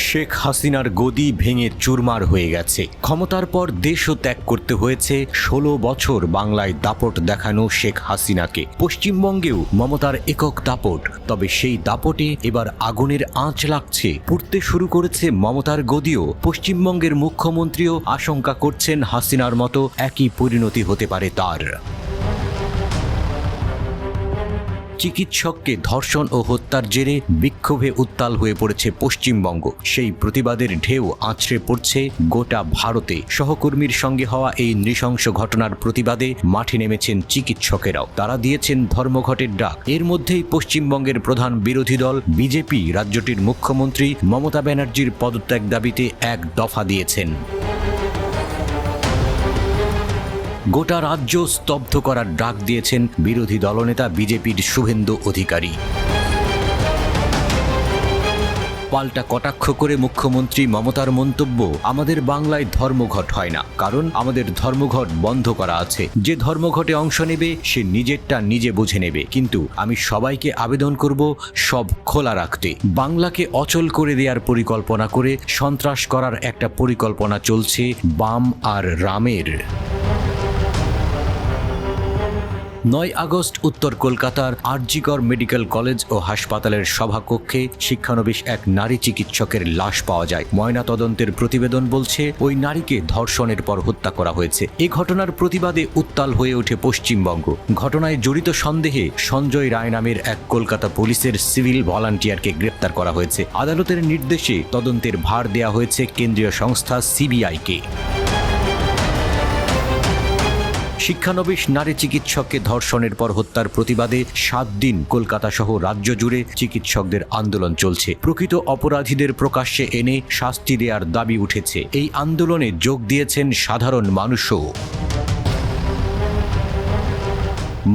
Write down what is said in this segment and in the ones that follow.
শেখ হাসিনার গদি ভেঙে চুরমার হয়ে গেছে। ক্ষমতার পর দেশও ত্যাগ করতে হয়েছে 16 বছর বাংলায় দাপট দেখানো শেখ হাসিনাকে। পশ্চিমবঙ্গেও মমতার একক দাপট, তবে সেই দাপটে এবার আগুনের আঁচ লাগছে। পুড়তে শুরু করেছে মমতার গদিও। পশ্চিমবঙ্গের মুখ্যমন্ত্রীও আশঙ্কা করছেন হাসিনার মতো একই পরিণতি হতে পারে তার। চিকিৎসককে ধর্ষণ ও হত্যার জেরে বিক্ষোভে উত্তাল হয়ে পড়েছে পশ্চিমবঙ্গ। সেই প্রতিবাদের ঢেউ আছড়ে পড়ছে গোটা ভারতে। সহকর্মীর সঙ্গে হওয়া এই নৃশংস ঘটনার প্রতিবাদে মাঠে নেমেছেন চিকিৎসকেরাও। তারা দিয়েছেন ধর্মঘটের ডাক। এর মধ্যেই পশ্চিমবঙ্গের প্রধান বিরোধী দল বিজেপি রাজ্যটির মুখ্যমন্ত্রী মমতা ব্যানার্জির পদত্যাগ দাবিতে এক দফা দিয়েছেন। গোটা রাজ্য স্তব্ধ করার ডাক দিয়েছেন বিরোধী দলনেতা বিজেপির শুভেন্দু অধিকারী। পাল্টা কটাক্ষ করে মুখ্যমন্ত্রী মমতার মন্তব্য, আমাদের বাংলায় ধর্মঘট হয় না, কারণ আমাদের ধর্মঘট বন্ধ করা আছে। যে ধর্মঘটে অংশ নেবে সে নিজেরটা নিজে বুঝে নেবে, কিন্তু আমি সবাইকে আবেদন করব সব খোলা রাখতে। বাংলাকে অচল করে দেওয়ার পরিকল্পনা করে সন্ত্রাস করার একটা পরিকল্পনা চলছে বাম আর রামের। 9 আগস্ট উত্তর কলকাতার আরজিকর মেডিকেল কলেজ ও হাসপাতালের সভাকক্ষে শিক্ষানবিশ এক নারী চিকিৎসকের লাশ পাওয়া যায়। ময়নাতদন্তের প্রতিবেদন বলছে ওই নারীকে ধর্ষণের পর হত্যা করা হয়েছে। এই ঘটনার প্রতিবাদে উত্তাল হয়ে ওঠে পশ্চিমবঙ্গ। ঘটনায় জড়িত সন্দেহে সঞ্জয় রায় নামের এক কলকাতা পুলিশের সিভিল ভলান্টিয়ারকে গ্রেপ্তার করা হয়েছে। আদালতের নির্দেশে তদন্তের ভার দেওয়া হয়েছে কেন্দ্রীয় সংস্থা সিবিআইকে। শিক্ষানবিশ নারী চিকিৎসককে ধর্ষণের পর হত্যার প্রতিবাদে 7 দিন কলকাতা সহ রাজ্য জুড়ে চিকিৎসকদের আন্দোলন চলছে। প্রকৃত অপরাধীদের প্রকাশ্যে এনে শাস্তি দেওয়ার দাবি উঠেছে। এই আন্দোলনে যোগ দিয়েছেন সাধারণ মানুষও।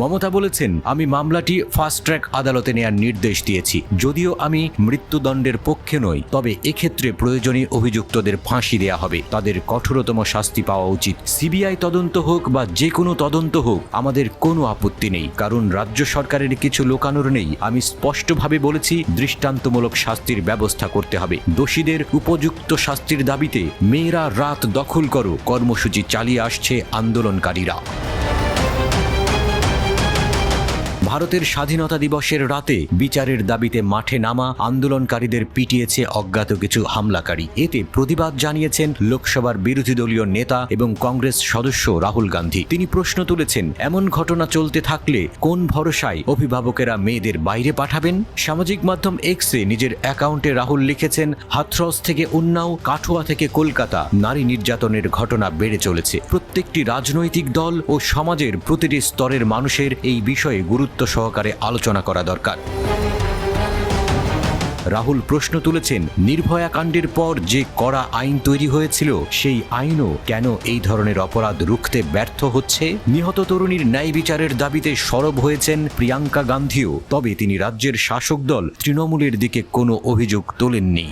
মমতা বলেছেন, আমি মামলাটি ফাস্ট ট্র্যাক আদালতে নেয়ার নির্দেশ দিয়েছি। যদিও আমি মৃত্যুদণ্ডের পক্ষে নই, তবে এক্ষেত্রে প্রয়োজনীয় অভিযুক্তদের ফাঁসি দেয়া হবে। তাদের কঠোরতম শাস্তি পাওয়া উচিত। সিবিআই তদন্ত হোক বা যে কোনো তদন্ত হোক, আমাদের কোনো আপত্তি নেই, কারণ রাজ্য সরকারের কিছু লোকানোর নেই। আমি স্পষ্টভাবে বলেছি, দৃষ্টান্তমূলক শাস্তির ব্যবস্থা করতে হবে। দোষীদের উপযুক্ত শাস্তির দাবিতে মেয়েরা রাত দখল করো কর্মসূচি চালিয়ে আসছে আন্দোলনকারীরা। ভারতের স্বাধীনতা দিবসের রাতে বিচারের দাবিতে মাঠে নামা আন্দোলনকারীদের পিটিয়েছে অজ্ঞাত কিছু হামলাকারী। এতে প্রতিবাদ জানিয়েছেন লোকসভার বিরোধী দলীয় নেতা এবং কংগ্রেস সদস্য রাহুল গান্ধী। তিনি প্রশ্ন তুলেছেন, এমন ঘটনা চলতে থাকলে কোন ভরসায় অভিভাবকেরা মেয়েদের বাইরে পাঠাবেন? সামাজিক মাধ্যম এক্সে নিজের অ্যাকাউন্টে রাহুল লিখেছেন, হাথরস থেকে উন্নাও, কাঠুয়া থেকে কলকাতা নারী নির্যাতনের ঘটনা বেড়ে চলেছে। প্রত্যেকটি রাজনৈতিক দল ও সমাজের প্রতিটি স্তরের মানুষের এই বিষয়ে গুরুত্ব সহকারে আলোচনা করা দরকার। রাহুল প্রশ্ন তুলেছেন, নির্ভয়া কাণ্ডের পর যে কড়া আইন তৈরি হয়েছিল, সেই আইনও কেন এই ধরনের অপরাধ রুখতে ব্যর্থ হচ্ছে? নিহত তরুণীর ন্যায় বিচারের দাবিতে সরব হয়েছেন প্রিয়াঙ্কা গান্ধীও, তবে তিনি রাজ্যের শাসক দল তৃণমূলের দিকে কোনো অভিযোগ তোলেননি।